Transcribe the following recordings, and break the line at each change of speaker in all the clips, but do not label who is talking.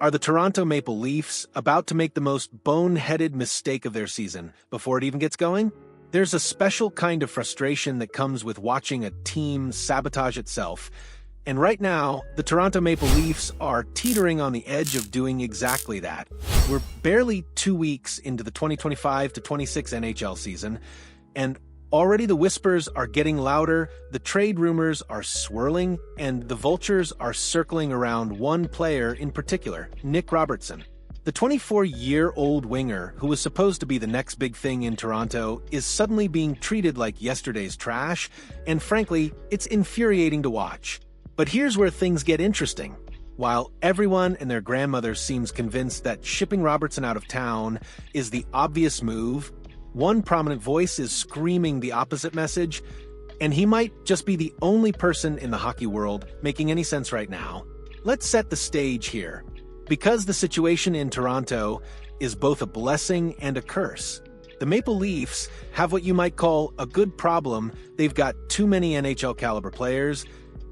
Are the Toronto Maple Leafs about to make the most boneheaded mistake of their season before it even gets going? There's a special kind of frustration that comes with watching a team sabotage itself. And right now, the Toronto Maple Leafs are teetering on the edge of doing exactly that. We're barely 2 weeks into the 2025-26 NHL season, and already the whispers are getting louder, the trade rumors are swirling, and the vultures are circling around one player in particular, Nick Robertson. The 24-year-old winger, who was supposed to be the next big thing in Toronto, is suddenly being treated like yesterday's trash, and frankly, it's infuriating to watch. But here's where things get interesting. While everyone and their grandmother seems convinced that shipping Robertson out of town is the obvious move, one prominent voice is screaming the opposite message, and he might just be the only person in the hockey world making any sense right now. Let's set the stage here. Because the situation in Toronto is both a blessing and a curse. The Maple Leafs have what you might call a good problem. They've got too many NHL-caliber players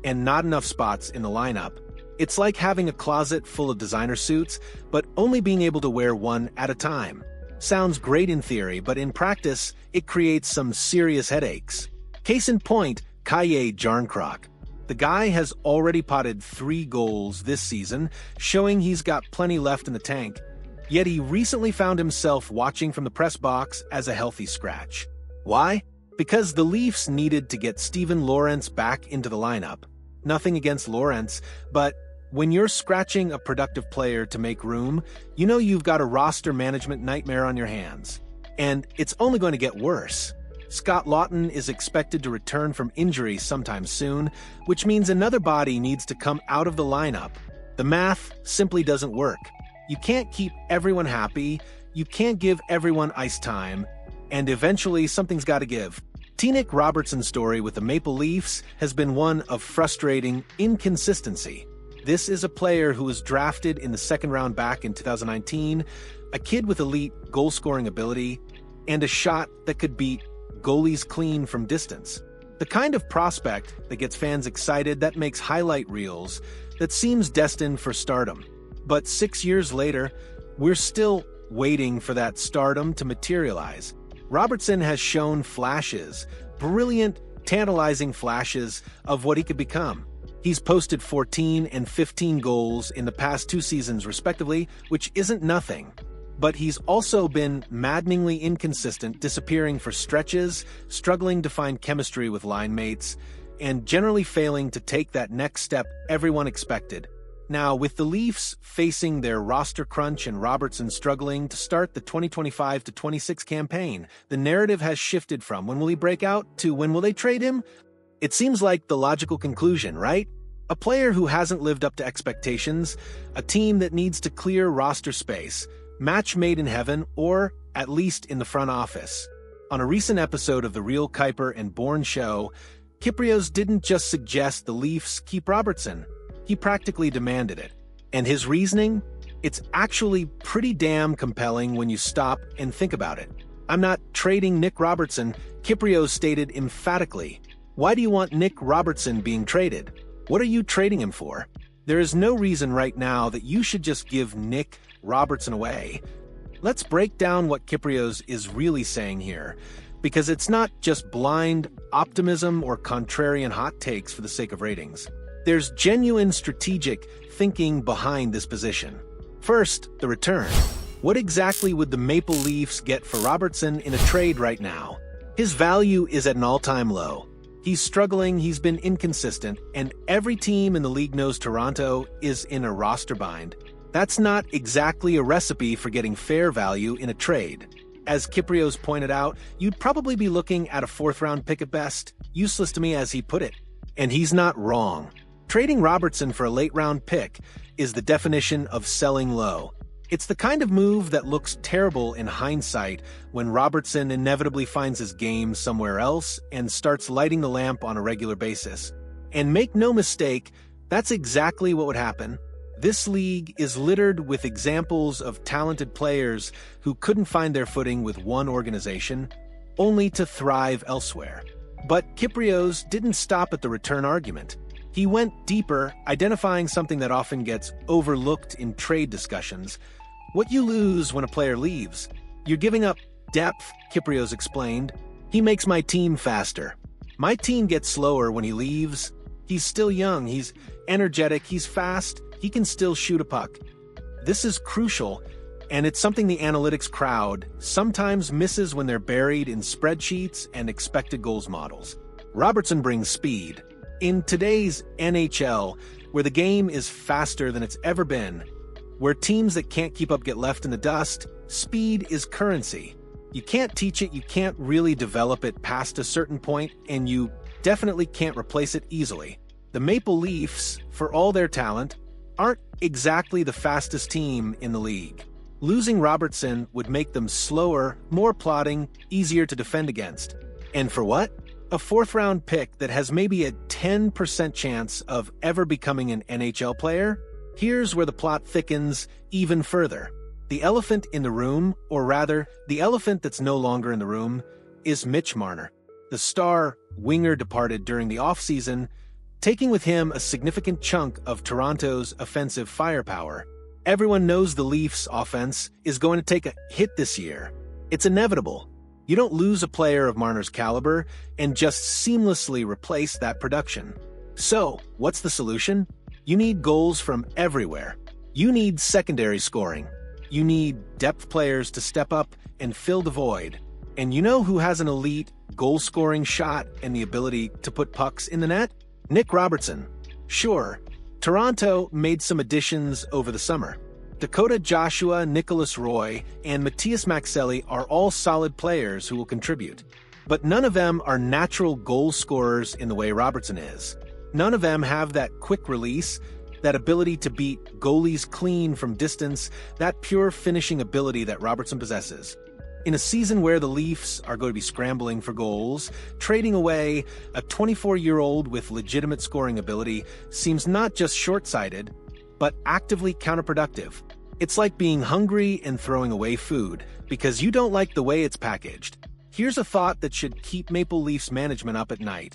and not enough spots in the lineup. It's like having a closet full of designer suits, but only being able to wear one at a time. Sounds great in theory, but in practice, it creates some serious headaches. Case in point, Kaye Jarnkrok. The guy has already potted 3 goals this season, showing he's got plenty left in the tank. Yet he recently found himself watching from the press box as a healthy scratch. Why? Because the Leafs needed to get Steven Lorentz back into the lineup. Nothing against Lorentz, but when you're scratching a productive player to make room, you know you've got a roster management nightmare on your hands. And it's only going to get worse. Scott Laughton is expected to return from injury sometime soon, which means another body needs to come out of the lineup. The math simply doesn't work. You can't keep everyone happy, you can't give everyone ice time, and eventually something's got to give. Nick Robertson's story with the Maple Leafs has been one of frustrating inconsistency. This is a player who was drafted in the second round back in 2019, a kid with elite goal-scoring ability, and a shot that could beat goalies clean from distance. The kind of prospect that gets fans excited, that makes highlight reels, that seems destined for stardom. But 6 years later, we're still waiting for that stardom to materialize. Robertson has shown flashes, brilliant, tantalizing flashes of what he could become. He's posted 14 and 15 goals in the past 2 seasons respectively, which isn't nothing. But he's also been maddeningly inconsistent, disappearing for stretches, struggling to find chemistry with line mates, and generally failing to take that next step everyone expected. Now, with the Leafs facing their roster crunch and Robertson struggling to start the 2025-26 campaign, the narrative has shifted from when will he break out to when will they trade him? It seems like the logical conclusion, right? A player who hasn't lived up to expectations, a team that needs to clear roster space, match made in heaven, or at least in the front office. On a recent episode of the Real Kyper and Bourne show, Kiprios didn't just suggest the Leafs keep Robertson. He practically demanded it. And his reasoning? It's actually pretty damn compelling when you stop and think about it. I'm not trading Nick Robertson, Kiprios stated emphatically. Why do you want Nick Robertson being traded? What are you trading him for? There is no reason right now that you should just give Nick Robertson away. Let's break down what Kiprios is really saying here, because it's not just blind optimism or contrarian hot takes for the sake of ratings. There's genuine strategic thinking behind this position. First, the return. What exactly would the Maple Leafs get for Robertson in a trade right now? His value is at an all-time low. He's struggling, he's been inconsistent, and every team in the league knows Toronto is in a roster bind. That's not exactly a recipe for getting fair value in a trade. As Kiprios pointed out, you'd probably be looking at a 4th-round pick at best, useless to me as he put it. And he's not wrong. Trading Robertson for a late-round pick is the definition of selling low. It's the kind of move that looks terrible in hindsight when Robertson inevitably finds his game somewhere else and starts lighting the lamp on a regular basis. And make no mistake, that's exactly what would happen. This league is littered with examples of talented players who couldn't find their footing with one organization, only to thrive elsewhere. But Kiprios didn't stop at the return argument. He went deeper, identifying something that often gets overlooked in trade discussions. What you lose when a player leaves. You're giving up depth, Kiprios explained. He makes my team faster. My team gets slower when he leaves. He's still young, he's energetic, he's fast, he can still shoot a puck. This is crucial, and it's something the analytics crowd sometimes misses when they're buried in spreadsheets and expected goals models. Robertson brings speed. In today's NHL, where the game is faster than it's ever been, where teams that can't keep up get left in the dust, speed is currency. You can't teach it, you can't really develop it past a certain point, and you definitely can't replace it easily. The Maple Leafs, for all their talent, aren't exactly the fastest team in the league. Losing Robertson would make them slower, more plodding, easier to defend against. And for what? A fourth-round pick that has maybe a 10% chance of ever becoming an NHL player? Here's where the plot thickens even further. The elephant in the room, or rather, the elephant that's no longer in the room, is Mitch Marner. The star winger departed during the offseason, taking with him a significant chunk of Toronto's offensive firepower. Everyone knows the Leafs' offense is going to take a hit this year. It's inevitable. You don't lose a player of Marner's caliber and just seamlessly replace that production. So, what's the solution? You need goals from everywhere. You need secondary scoring. You need depth players to step up and fill the void. And you know who has an elite goal-scoring shot and the ability to put pucks in the net? Nick Robertson. Sure, Toronto made some additions over the summer. Dakota Joshua, Nicholas Roy, and Matthias Maxelli are all solid players who will contribute. But none of them are natural goal scorers in the way Robertson is. None of them have that quick release, that ability to beat goalies clean from distance, that pure finishing ability that Robertson possesses. In a season where the Leafs are going to be scrambling for goals, trading away a 24-year-old with legitimate scoring ability seems not just short-sighted, but actively counterproductive. It's like being hungry and throwing away food because you don't like the way it's packaged. Here's a thought that should keep Maple Leafs management up at night.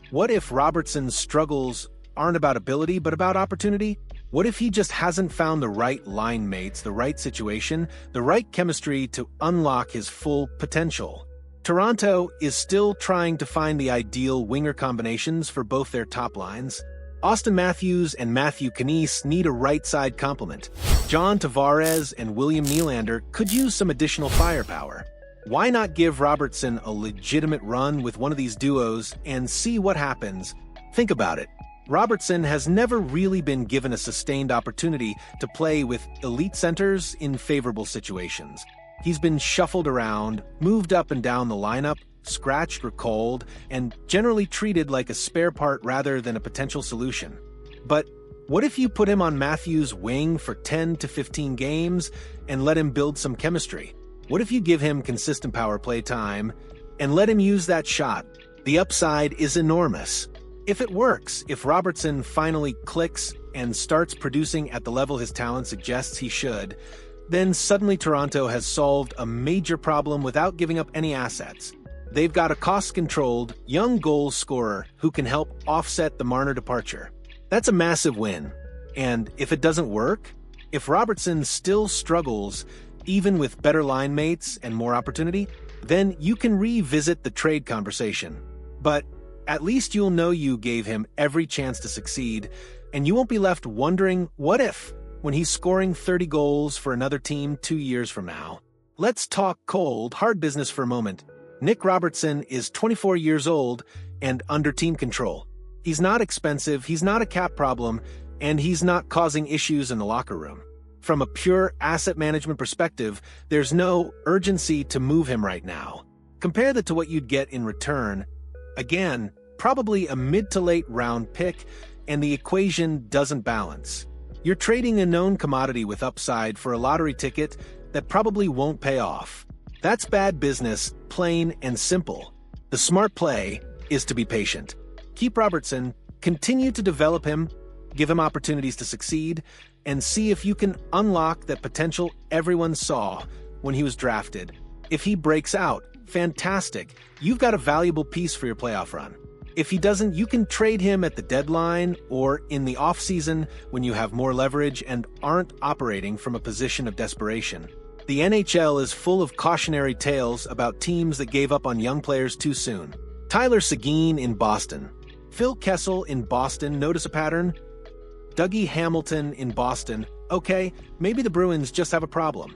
What if Robertson's struggles aren't about ability but about opportunity? What if he just hasn't found the right line mates, the right situation, the right chemistry to unlock his full potential? Toronto is still trying to find the ideal winger combinations for both their top lines. Austin Matthews and Matthew Knies need a right-side complement. John Tavares and William Nylander could use some additional firepower. Why not give Robertson a legitimate run with one of these duos and see what happens? Think about it. Robertson has never really been given a sustained opportunity to play with elite centers in favorable situations. He's been shuffled around, moved up and down the lineup, scratched or called, and generally treated like a spare part rather than a potential solution. But what if you put him on Matthews' wing for 10 to 15 games and let him build some chemistry? What if you give him consistent power play time and let him use that shot? The upside is enormous. If it works, if Robertson finally clicks and starts producing at the level his talent suggests he should, then suddenly Toronto has solved a major problem without giving up any assets. They've got a cost-controlled, young goal scorer who can help offset the Marner departure. That's a massive win. And if it doesn't work, if Robertson still struggles, even with better line mates and more opportunity, then you can revisit the trade conversation. But at least you'll know you gave him every chance to succeed, and you won't be left wondering, what if, when he's scoring 30 goals for another team 2 years from now? Let's talk cold, hard business for a moment. Nick Robertson is 24 years old and under team control. He's not expensive, he's not a cap problem, and he's not causing issues in the locker room. From a pure asset management perspective, there's no urgency to move him right now. Compare that to what you'd get in return. Again, probably a mid to late round pick, and the equation doesn't balance. You're trading a known commodity with upside for a lottery ticket that probably won't pay off. That's bad business, plain and simple. The smart play is to be patient. Keep Robertson, continue to develop him, give him opportunities to succeed, and see if you can unlock that potential everyone saw when he was drafted. If he breaks out, fantastic. You've got a valuable piece for your playoff run. If he doesn't, you can trade him at the deadline or in the offseason when you have more leverage and aren't operating from a position of desperation. The NHL is full of cautionary tales about teams that gave up on young players too soon. Tyler Seguin in Boston. Phil Kessel in Boston, notice a pattern? Dougie Hamilton in Boston, okay, maybe the Bruins just have a problem.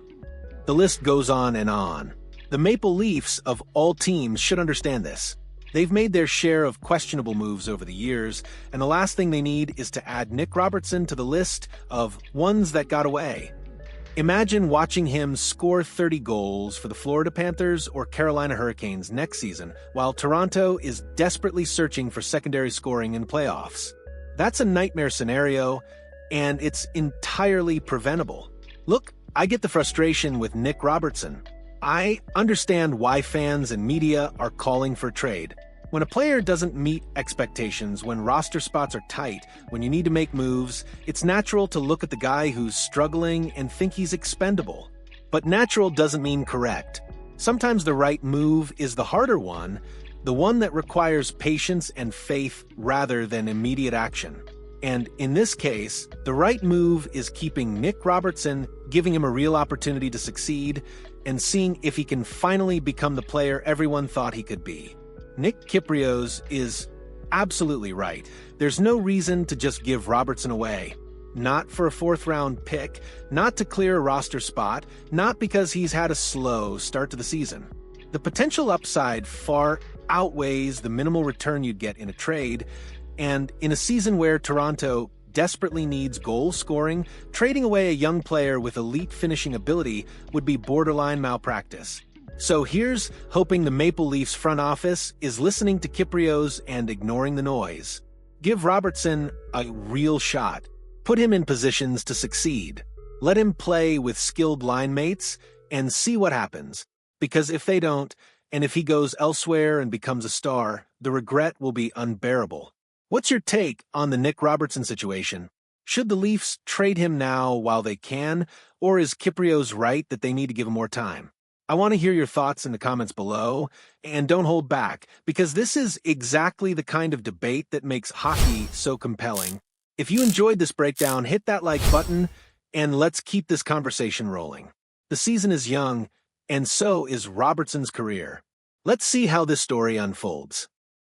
The list goes on and on. The Maple Leafs, of all teams, should understand this. They've made their share of questionable moves over the years, and the last thing they need is to add Nick Robertson to the list of ones that got away. Imagine watching him score 30 goals for the Florida Panthers or Carolina Hurricanes next season, while Toronto is desperately searching for secondary scoring in playoffs. That's a nightmare scenario, and it's entirely preventable. Look, I get the frustration with Nick Robertson. I understand why fans and media are calling for trade. When a player doesn't meet expectations, when roster spots are tight, when you need to make moves, it's natural to look at the guy who's struggling and think he's expendable. But natural doesn't mean correct. Sometimes the right move is the harder one, the one that requires patience and faith rather than immediate action. And in this case, the right move is keeping Nick Robertson, giving him a real opportunity to succeed, and seeing if he can finally become the player everyone thought he could be. Nick Kypreos is absolutely right. There's no reason to just give Robertson away. Not for a fourth-round pick, not to clear a roster spot, not because he's had a slow start to the season. The potential upside far outweighs the minimal return you'd get in a trade, and in a season where Toronto desperately needs goal scoring, trading away a young player with elite finishing ability would be borderline malpractice. So here's hoping the Maple Leafs front office is listening to Kiprios and ignoring the noise. Give Robertson a real shot. Put him in positions to succeed. Let him play with skilled line mates and see what happens. Because if they don't, and if he goes elsewhere and becomes a star, the regret will be unbearable. What's your take on the Nick Robertson situation? Should the Leafs trade him now while they can, or is Kiprios right that they need to give him more time? I want to hear your thoughts in the comments below, and don't hold back, because this is exactly the kind of debate that makes hockey so compelling. If you enjoyed this breakdown, hit that like button, and let's keep this conversation rolling. The season is young, and so is Robertson's career. Let's see how this story unfolds.